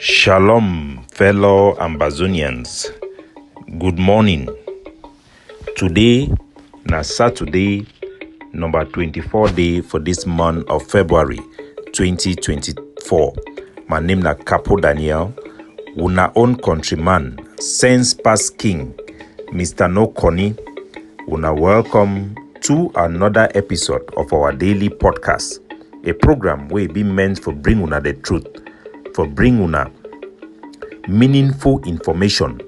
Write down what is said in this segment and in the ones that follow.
Shalom, fellow Ambazonians. Good morning. Today, na Saturday, number 24 day for this month of February 2024. My name na Capo Daniel, una own countryman, sense past king, Mr. No Connie. Una welcome to another episode of our daily podcast, a program where it be meant for bring una the truth, for bring una meaningful information,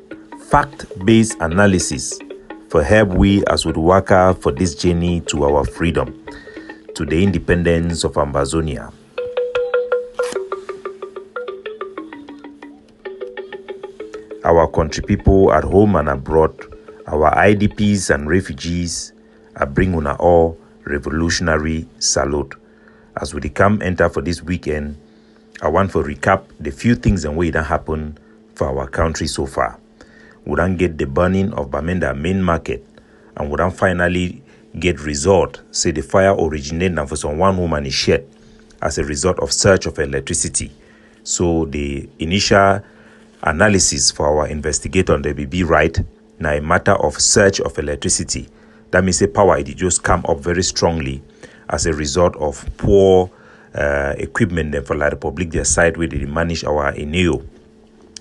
fact-based analysis, for help we as we work for this journey to our freedom, to the independence of Ambazonia. Our country people at home and abroad, our IDPs and refugees, I bring una all revolutionary salute. As we come enter for this weekend, I want to recap the few things and way that happened for our country so far. We don't get the burning of Bamenda main market, and we don't finally get result. Say the fire originated for some one woman is shed as a result of surge of electricity. So the initial analysis for our investigator on the BB right now a matter of surge of electricity. That means the power it just come up very strongly as a result of poor equipment then for La Republic their side where they manage our Eneo.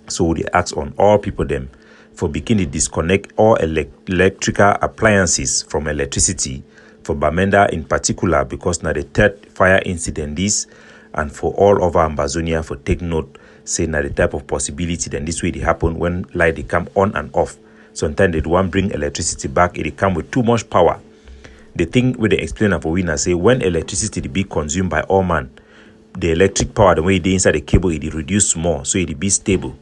So they ask on all people them for beginning to disconnect all electrical appliances from electricity for Bamenda in particular, because now the third fire incident this, and for all over Ambazonia for take note, say now the type of possibility then this way they happen when light they come on and off. Sometimes they don't bring electricity back, it come with too much power. The thing where they explain for we now say when electricity be consumed by all man, the electric power the way they inside the cable it reduce more, so it be stable.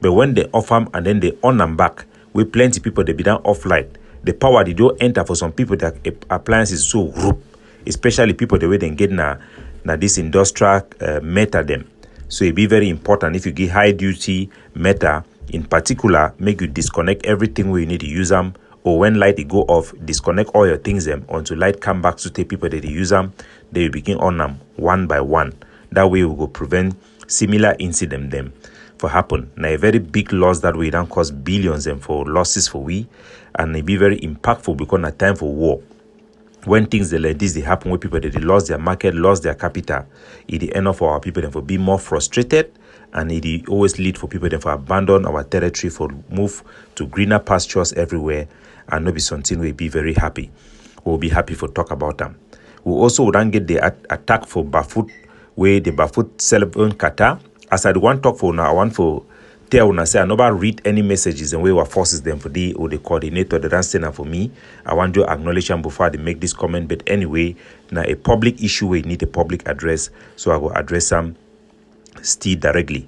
But when they off them and then they on them back, with plenty people they be down off light, the power they don't enter for some people that appliances so group, especially people the way they get na this industrial meter them. So it be very important if you get high duty meter in particular, make you disconnect everything where you need to use them, or when light they go off, disconnect all your things them until light come back to take people that they use them, they begin on them one by one. That way we will prevent similar incident them for happen. Now a very big loss that way don't cost billions and for losses for we, and it be very impactful because at time for war. When things like this they happen with people that they lost their market, lost their capital, it the end of our people then for be more frustrated, and it always lead for people then for abandon our territory, for move to greener pastures everywhere, and not be something we be very happy. We'll be happy for talk about them. We also would get the attack for Bafut, where the Bafut celebrate Qatar. As I want talk for now, I want for tell una say I never read any messages and where we forces them for the or the coordinator that send for me. I want to acknowledge them before they make this comment. But anyway, now a public issue where you need a public address, so I will address them still directly.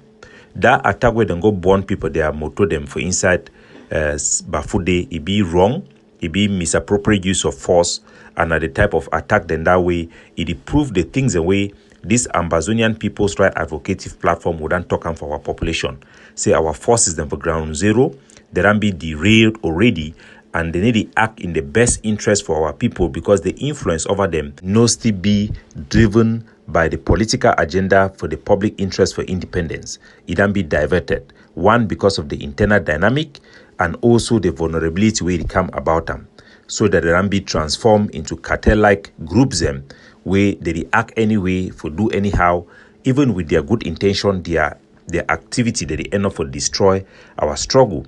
That attack where they go burn people, they are motor them for inside Bafude, it be wrong, it be misappropriate use of force, and the type of attack then that way it prove the things the way this Ambazonian People's Right Advocative Platform wouldn't talk on for our population. Say our forces them for ground zero, they don't be derailed already, and they need to act in the best interest for our people, because the influence over them knows to be driven by the political agenda for the public interest for independence. It don't be diverted. One, because of the internal dynamic, and also the vulnerability where it come about them, so that they don't be transformed into cartel-like groups them, where they react anyway for do anyhow, even with their good intention, their activity that they end up for destroy our struggle.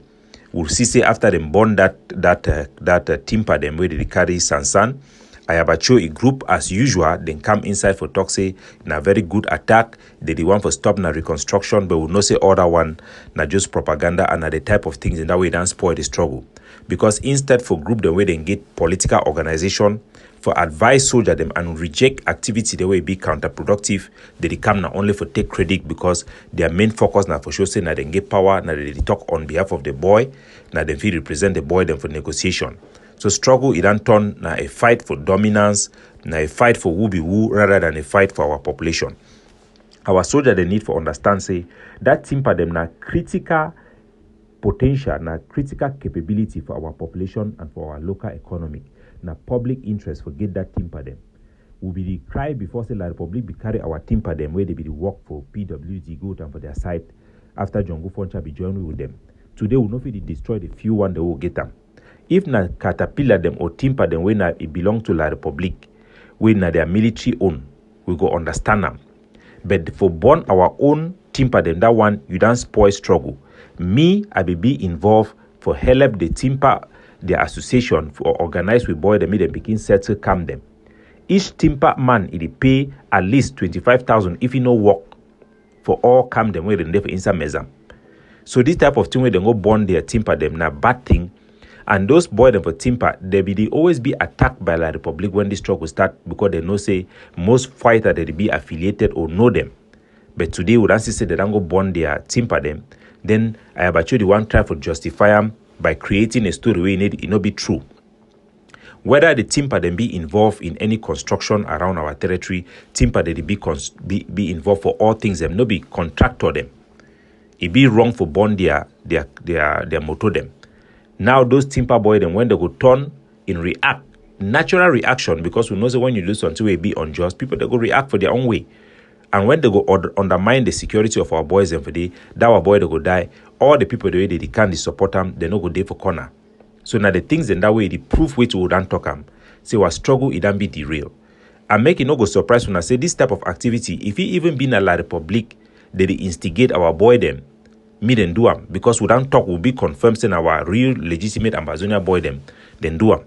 We'll see say after them burn that timber them where they carry Sansan, I have a group as usual, then come inside for talk say in a very good attack, they want for stop na reconstruction, but will not say other one, na just propaganda and the type of things in that way don't spoil the struggle. Because instead for group the way they get political organization, for advise soldier them and reject activity the way it be counterproductive, they come not only for take credit, because their main focus now for sure say now they get power, now they talk on behalf of the boy, now they feel represent the boy them for negotiation. So struggle it don't turn now a fight for dominance, now a fight for who be who, rather than a fight for our population. Our soldier they need for understand say that timber them now critical potential, now critical capability for our population and for our local economy. Now public interest for get that timber them. will be the cry before say La Republic be carry our timber them where they be the work for PWD go down for their site after Jongo Foncha be joining with them. Today we no fit destroy the few one they will get them. If na caterpillar them or timber them when it belong to La Republic, when na their military own, we go understand them. But for born our own timber them, that one you don't spoil struggle. Me, I be involved for help the timber, the association for organize with boy them, make them begin settle calm them. Each timber man it pay at least 25,000 if he no work for all calm them where they never inside mezam. So this type of thing where they go burn their timber them na bad thing. And those boy them for timber, they always be attacked by La Republic when this struggle start because they know say most fighter they be affiliated or know them. But today we don't say they don't go burn their timber them. Then I have actually one try for justify them by creating a story where it not be true. Whether the timber then be involved in any construction around our territory, timber they be involved for all things them, no be contractor them. It be wrong for burn their motor them. Now those timber boy them when they go turn in react, natural reaction because we know that when you do something will be unjust, people they go react for their own way. And when they go undermine the security of our boys and for that our boy they go die, all the people the way they can't support them, they no go there for corner. So now the things in that way, the proof which we don't talk them. Say our struggle, it don't be derail. And make it no go surprise when I say this type of activity, if it even been a La Republic, they instigate our boy them, me then do them. Because we don't talk, will be confirmed saying our real legitimate Amazonia boy them, then do them.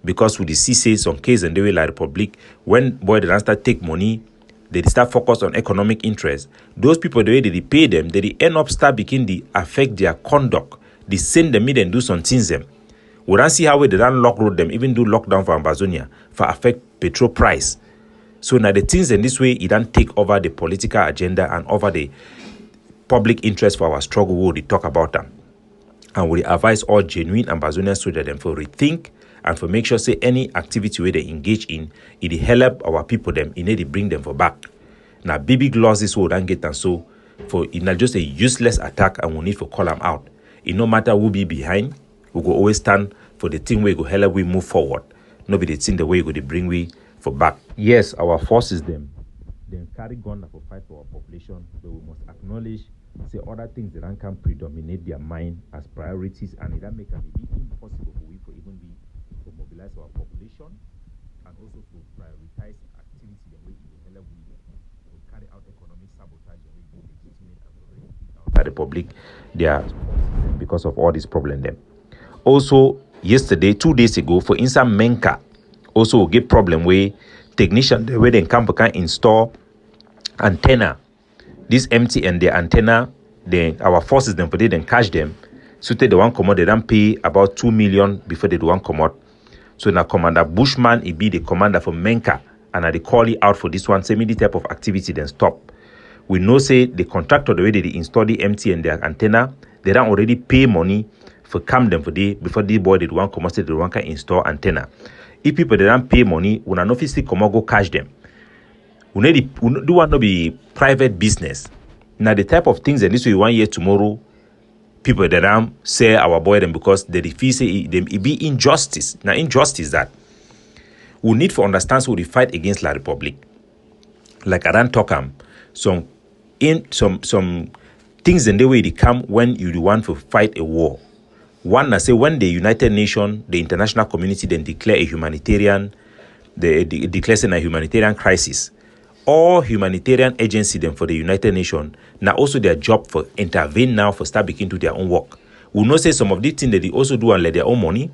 Because with the see some case and the way La Republic, when boy they don't start take money, they start focus on economic interest. Those people the way they pay them, they end up start begin to affect their conduct. They send them and do some things them. We don't see how they don't lock road them, even do lockdown for Amazonia, for affect petrol price. So now the things in this way, it don't take over the political agenda and over the public interest for our struggle, we talk about them. And we advise all genuine Amazonians so that them for rethink and for make sure say any activity where they engage in, it help our people them, it need to bring them for back. Now big losses we don't get and so for it not just a useless attack and we need to call them out. It no matter who be behind, we go always stand for the thing where go help we move forward. No be the thing the way we go to bring we for back. Yes, our forces them carry gun for fight for our population, but we must acknowledge say other things that can predominate their mind as priorities and it make it be impossible for we for even be to mobilize our population and also to prioritize activity the way it help we to carry out economic sabotage the way it legitimate and to the Republic they are because of all this problem them. Also, yesterday, 2 days ago, for instance, Menka also get problem where technician the way they can install antenna. This empty and the antenna, then our forces them for they then catch them. So they one come out, they don't pay about 2 million before they do one come out. So now Commander Bushman, he be the commander for Menka, and they call it out for this one, say me the type of activity then stop. We know say the contractor the way they install the empty and their antenna, they don't already pay money for calm them for the before the boy did one come out, they one can install antenna. If people they don't pay money, we not physically come out go catch them. We do want to be private business. Now the type of things that this way 1 year tomorrow, people that say our boy them because they refuse say them it be injustice. Now injustice that we need to understand so we fight against La Republic. Like I don't talk some things in the way they come when you want to fight a war. One, I say when the United Nations, the international community then declare a humanitarian, declares a humanitarian crisis. All humanitarian agencies then for the United Nations now also their job for intervene now for start beginning to their own work. We know say some of these things that they also do and let their own money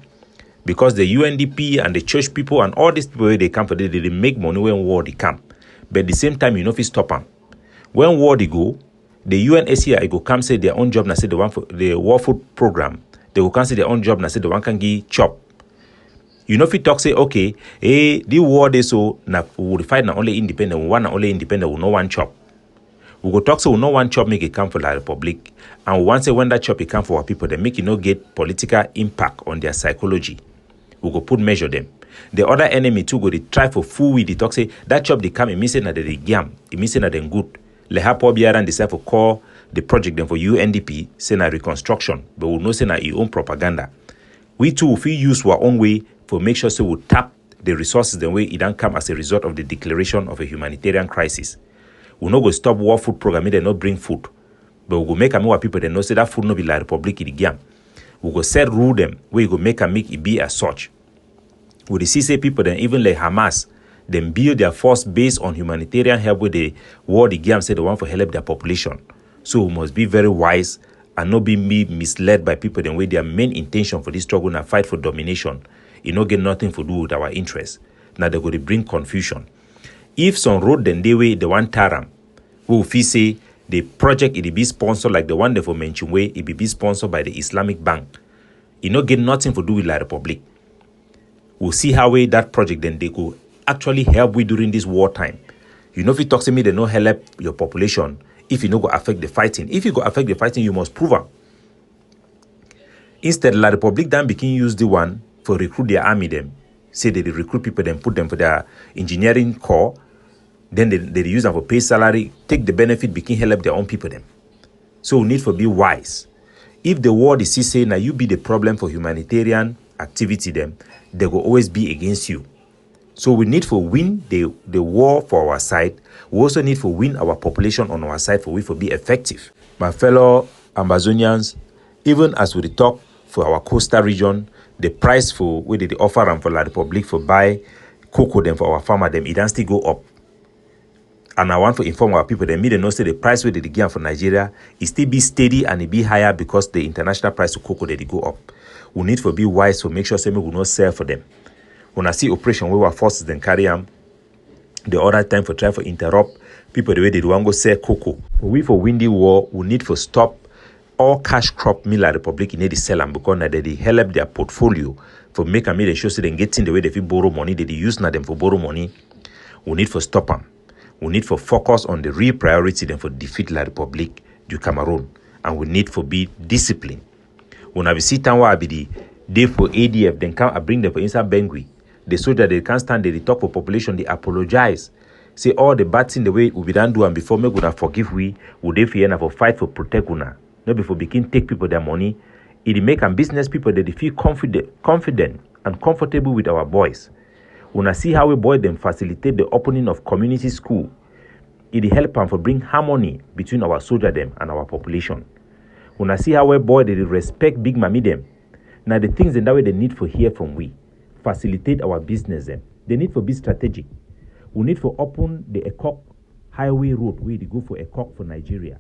because the UNDP and the church people and all these people where they come for they make money when war they come. But at the same time you know if you stop them. When war they go, the UNHCR go come say their own job now say the one for the war food program. They will cancel their own job and say the one can give chop. You know if you talk say okay, the war they so now we will fight not only independent, one not only independent, we no one chop. We go talk say we no one chop make it come for La Republic. And we want say when that chop it come for our people, they make it not get political impact on their psychology. We go put measure them. The other enemy too go they try for full with the talk say that chop they come, it means that they gam, it means that they good. Le hapo biara and decide for call the project then for UNDP say na reconstruction, but we know say na your own propaganda. We too if we use our own way for make sure so we tap the resources the way it don't come as a result of the declaration of a humanitarian crisis. We no go stop war food program, they not bring food. But we go make our people they know say that food no be La Republic in the game. We go set rule them where you go make it be as such. We see say people then even like Hamas, them build their force based on humanitarian help with the war the game say they want for help their population. So we must be very wise and not be misled by people then with their main intention for this struggle and fight for domination. It no get nothing to do with our interests. Now they go to bring confusion. If some road then they way the one taram, we will say the project it be sponsored like the one they for mention way it be sponsored by the Islamic Bank. It no get nothing to do with La Republic. We'll see how way that project then they go actually help we during this wartime. You know if you talk to me they no help your population if you no go affect the fighting. If you go affect the fighting, you must prove it. Instead, La Republic then begin use the one for recruit their army them. Say they recruit people then put them for their engineering corps. Then they use them for pay salary, take the benefit, begin help their own people them. So we need to be wise. If the world is saying now you be the problem for humanitarian activity them, they will always be against you. So we need to win the war for our side. We also need to win our population on our side for we to be effective. My fellow Amazonians, even as we talk for our coastal region, the price for where they offer them for La Republic for buy cocoa them for our farmer them, it does still go up. And I want to inform our people that they know say the price where they give for Nigeria is still be steady and it be higher because the international price of cocoa they go up. We need to be wise to make sure say we will not sell for them. When I see operation where our forces then carry them, the other time for try for interrupt people the way they want go sell cocoa. We for windy war, we need to stop all cash crop mill La Republic in the sell them because now they help their portfolio for make them they show say they get in the way they borrow money, they use now them for borrow money. We need to stop them. We need to focus on the real priority then for defeat La Republic du Cameroon. And we need to be disciplined. When I see Tanwa Abidi, they for ADF, then come and bring them for inside Bengui. The soldier they can't stand, they talk for population, they apologize. Say all the bad thing the way we done do and before me gonna forgive we, would they fear for fight for protect una. Not before begin take people their money. It make them business people that they feel confident and comfortable with our boys. When I see how we boy them facilitate the opening of community school, it help them for bring harmony between our soldier them and our population. When I see how we boy they respect big mommy them, now the things in that way they need for hear from we, facilitate our business them. They need for be strategic. We need for open the Ekok highway road where they go for Ekok for Nigeria,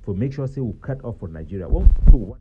for make sure say we cut off for Nigeria. Well, so what?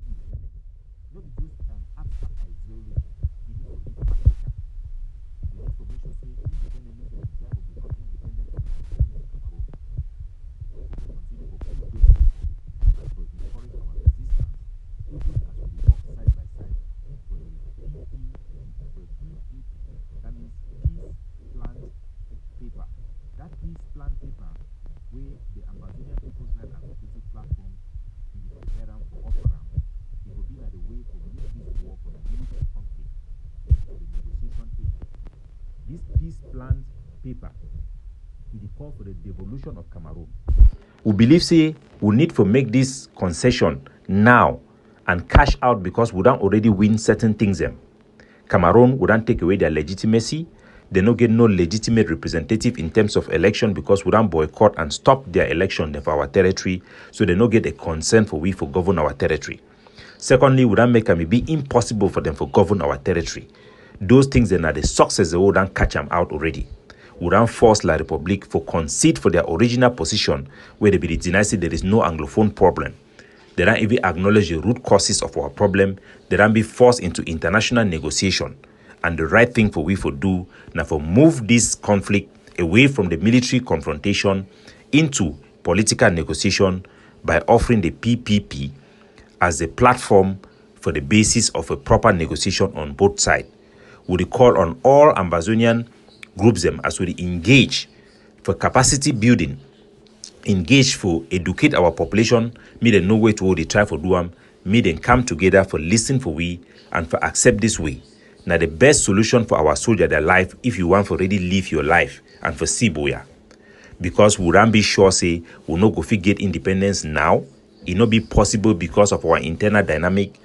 This peace plan paper is the call for the devolution of Cameroon. We believe say we need to make this concession now and cash out because we don't already win certain things them. Cameroon would not take away their legitimacy. They don't get no legitimate representative in terms of election because we don't boycott and stop their election for our territory. So they don't get a consent for we for govern our territory. Secondly, we don't make it be impossible for them for govern our territory. Those things then are the success they would not catch them out already. We don't force La Republic for concede for their original position where they be denied say there is no Anglophone problem. They don't even acknowledge the root causes of our problem. They don't be forced into international negotiation. And the right thing for we for do now for move this conflict away from the military confrontation into political negotiation by offering the PPP as a platform for the basis of a proper negotiation on both sides. We call on all Amazonian groups them as we engage for capacity building, engage for educate our population, me they know way to they try for do them, me then come together for listen for we and for accept this way. Now the best solution for our soldier their life if you want for really live your life and for see boya. Because we don't be sure say we no go fit get independence now. It not be possible because of our internal dynamic.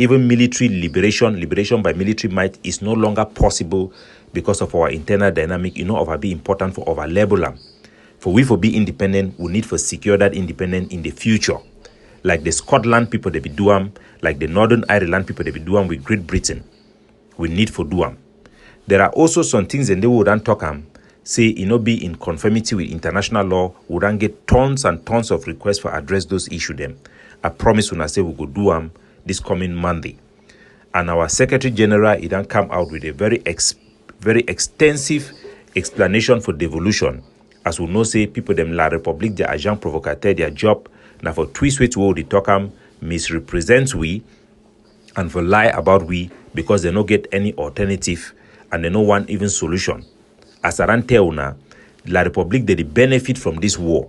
Even military liberation by military might is no longer possible because of our internal dynamic. You know, of be important for our level. For we for be independent, we need for secure that independence in the future. like the Scotland people they be doing, like the Northern Ireland people they be doing with Great Britain. We need for do am. There are also some things and they wouldn't talk say be in conformity with international law, we don't get tons and tons of requests for address those issue them. I promise when I say we go do them this coming Monday. And our Secretary General, he don't come out with a very extensive explanation for devolution. As we know, say people them La République, their agent provocateur, their job, now for twist way to all the talk misrepresents we and for lie about we because they don't get any alternative and they don't want even solution. As I tell now, La République they benefit from this war.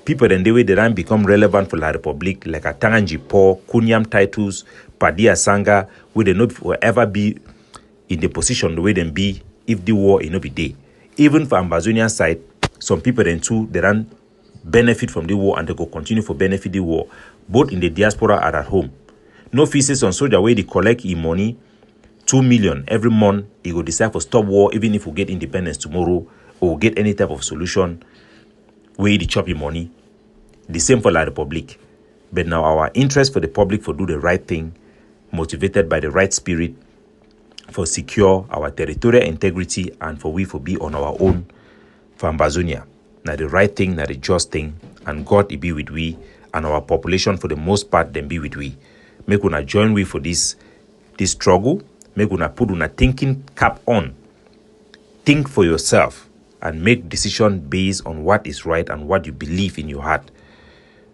People then the way they don't become relevant for La République, like a Tanganji Po, Kunyam titles, Padia Sanga, where they not forever be in the position the way they be if the war no be there. Even for Ambazonian side, some people then too they don't benefit from the war and they go continue for benefit the war, both in the diaspora and at home. No fees on soldier where they collect money, 2 million every month. He go decide for stop war even if we get independence tomorrow or get any type of solution where they chop money. The same for La République. But now our interest for the public for do the right thing, motivated by the right spirit, for secure our territorial integrity and for we for be on our own for Ambazonia. Now the right thing, now the just thing, and God be with we, and our population for the most part then be with we. Make una join we for this struggle. Make una put una thinking cap on. Think for yourself and make decision based on what is right and what you believe in your heart.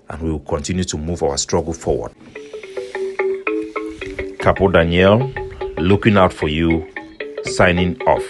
And we will continue to move our struggle forward. Capo Daniel, looking out for you, signing off.